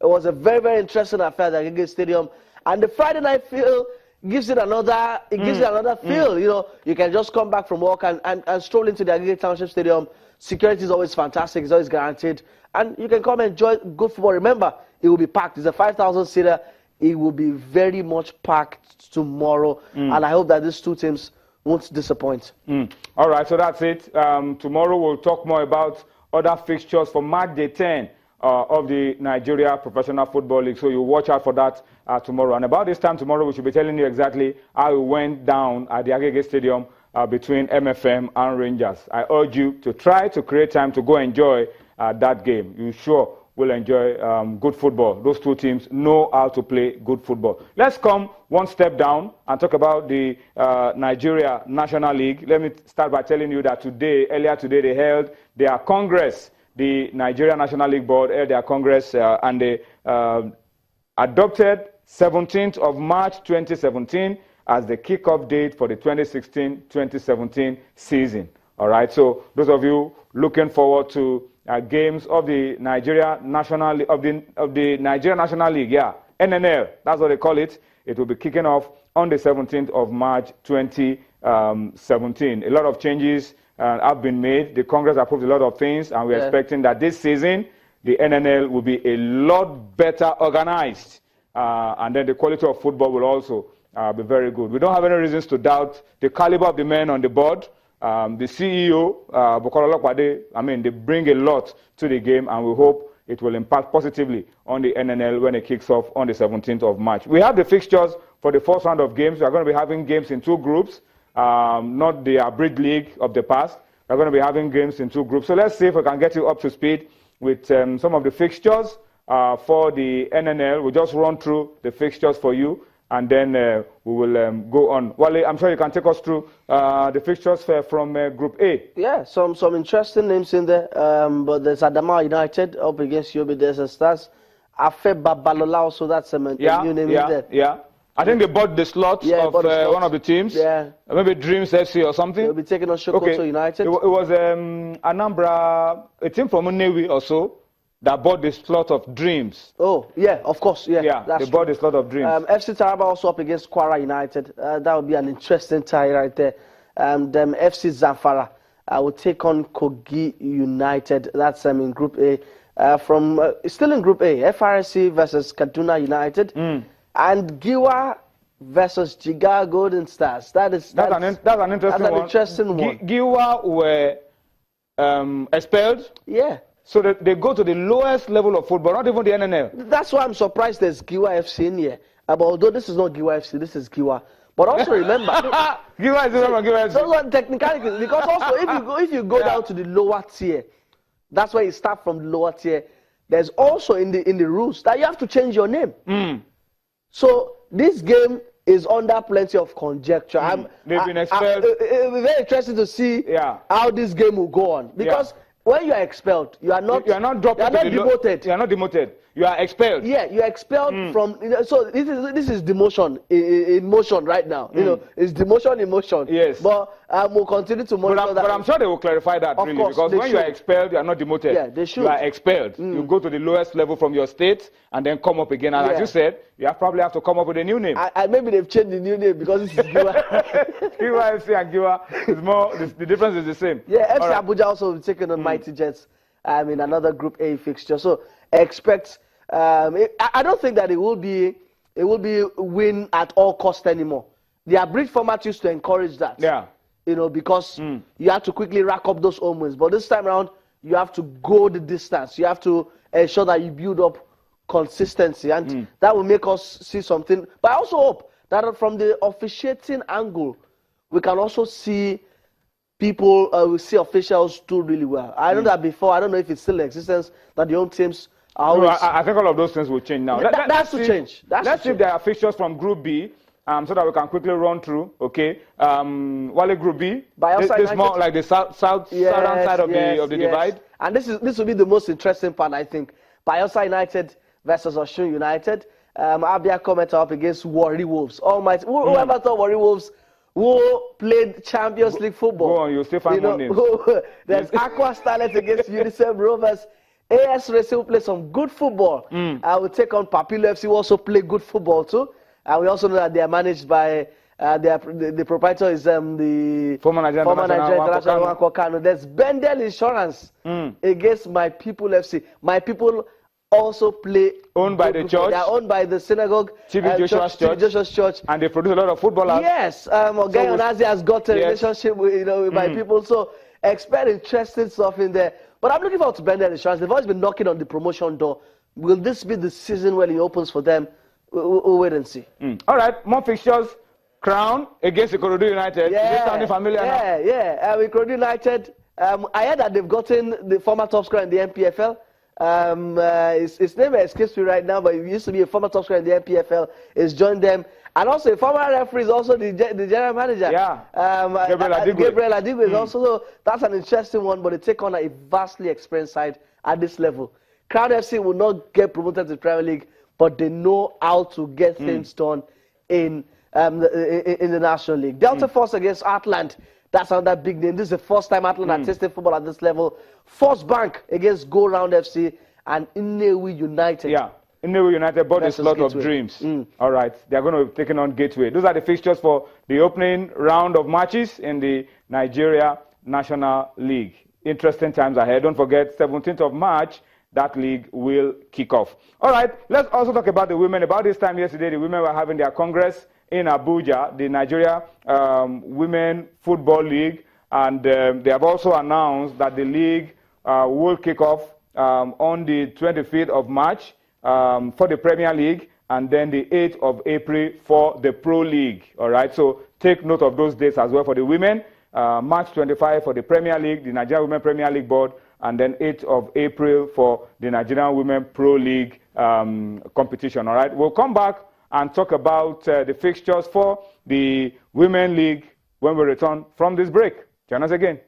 It was a very, very interesting affair at the Agege Stadium. And the Friday night feel gives it another feel. You know, you can just come back from work and stroll into the Agege Township Stadium. Security is always fantastic. It's always guaranteed. And you can come and enjoy good football. Remember, it will be packed. It's a 5,000-seater. It will be very much packed tomorrow. And I hope that these two teams won't disappoint. All right, so that's it. Tomorrow we'll talk more about other fixtures for March Day 10 of the Nigeria Professional Football League. So you watch out for that tomorrow. And about this time tomorrow, we should be telling you exactly how it went down at the Agege Stadium between MFM and Rangers. I urge you to try to create time to go enjoy that game. You sure will enjoy good football. Those two teams know how to play good football. Let's come one step down and talk about the Nigeria National League. Let me start by telling you that earlier today, they held their Congress. The Nigeria National League Board held their Congress and they adopted 17th of March 2017 as the kickoff date for the 2016-2017 season. All right, so those of you looking forward to games of the Nigeria National League, of the Nigeria National League, NNL, that's what they call it. It will be kicking off on the 17th of March 2017. A lot of changes have been made. The Congress approved a lot of things, and we're expecting that this season the NNL will be a lot better organized, and then the quality of football will also be very good. We don't have any reasons to doubt the caliber of the men on the board. The CEO, Bukola Lokwade, I mean, they bring a lot to the game, and we hope it will impact positively on the NNL when it kicks off on the 17th of March. We have the fixtures for the first round of games. We are going to be having games in two groups, not the Abridged League of the past. We're going to be having games in two groups. So let's see if we can get you up to speed with some of the fixtures for the NNL. We'll just run through the fixtures for you, and then we will go on. Wale, I'm sure you can take us through the fixtures from Group A. Yeah, some interesting names in there. But there's Adamawa United up against Yobe Desert Stars. Afe Babalola also, that's a new name in there. Yeah. I think they bought the slot of one of the teams. Yeah. Maybe Dreams FC or something. They'll be taking on Sokoto United. It was Anambra, a team from Unewi also, that bought the slot of Dreams. Oh, yeah, of course. Yeah, they bought the slot of Dreams. FC Taraba also up against Kwara United. That would be an interesting tie right there. FC Zamfara will take on Kogi United. That's in Group A. Still in Group A, FRC versus Kaduna United. And Giwa versus Jigawa Golden Stars. That's an interesting one. Giwa were expelled. Yeah. So they go to the lowest level of football, not even the NNL. That's why I'm surprised there's Giwa FC in here. But although this is not Giwa FC, this is Giwa. But also remember, Giwa is different from Giwa FC. Those are technicalities. Because also, if you go down to the lower tier, that's why you start from the lower tier. There's also in the rules that you have to change your name. So this game is under plenty of conjecture. They've been expelled. It'll be very interesting to see how this game will go on. Because when you are expelled, you are not demoted. You are not demoted. You are expelled. Yeah, you are expelled from. So this is demotion in motion right now. You know, it's demotion in motion. Yes. But we'll continue to monitor that. But I'm sure they will clarify that really, because when you are expelled, you are not demoted. Yeah, they should. You are expelled. You go to the lowest level from your state and then come up again. And as you said, you probably have to come up with a new name. And maybe they've changed the new name because this is Giwa. Giwa FC and Giwa is more. The difference is the same. Yeah, FC Abuja also will take on Mighty Jets in another Group A fixture. So expect. I don't think that it will be win at all cost anymore. The abridged format used to encourage that. Yeah. You know, because you have to quickly rack up those home wins. But this time around, you have to go the distance. You have to ensure that you build up consistency, and that will make us see something. But I also hope that from the officiating angle, we can also see people, we see officials do really well. I know that before. I don't know if it's still in existence that the home teams. I think all of those things will change now. That's to change. Let's see if there are fixtures from Group B, so that we can quickly run through. Okay, Wale Group B. This more like the southern side of the divide. And this will be the most interesting part, I think. Bayelsa United versus Osun United. Abia Cometa up against Warri Wolves. Almighty, whoever thought Warri Wolves who played Champions League football? Go on, you'll still find more names. There's Aqua Starlet against UNICEF Rovers. AS Racing will play some good football. Will take on Papilo FC, who also play good football too. We also know that they are managed by the proprietor is the former Nigerian international Nwankwo Kanu. There's Bendel Insurance against My People FC. My People also play owned by the church. They are owned by the synagogue, Chibi Joshua's church, and they produce a lot of footballers. Yes, Ogai Onazi has got a relationship with with My People, so expect interesting stuff in there. But I'm looking forward to Bendel Insurance. They've always been knocking on the promotion door. Will this be the season when it opens for them? We'll wait and see. All right, more fixtures. Crown against Ikorodu United. Yeah, Is this sounding familiar now? Yeah. Ikorodu United. I heard that they've gotten the former top scorer in the NPFL. His name escapes me right now, but he used to be a former top scorer in the NPFL. He's joined them. And also a former referee is also the general manager. Yeah. Gabriel Adigwe is also. So that's an interesting one, but they take on a vastly experienced side at this level. Crown FC will not get promoted to the Premier League, but they know how to get things done in the National League. Delta Force against Atlant. That's another big name. This is the first time Atlant has tasted football at this level. Force Bank against Go Round FC and Inewi United. Yeah, Inewi United bought a slot of dreams. All right, they're going to be taking on Gateway. Those are the fixtures for the opening round of matches in the Nigeria National League. Interesting times ahead. Don't forget, 17th of March, that league will kick off. All right, let's also talk about the women. About this time yesterday, the women were having their congress in Abuja, the Nigeria Women Football League, and they have also announced that the league will kick off on the 25th of March for the Premier League, and then the 8th of April for the Pro League. All right, so take note of those dates as well for the women. March 25 for the Premier League, the Nigeria Women Premier League Board, and then 8th of April for the Nigerian Women Pro League competition. All right, we'll come back and talk about the fixtures for the Women League when we return from this break. Join us again.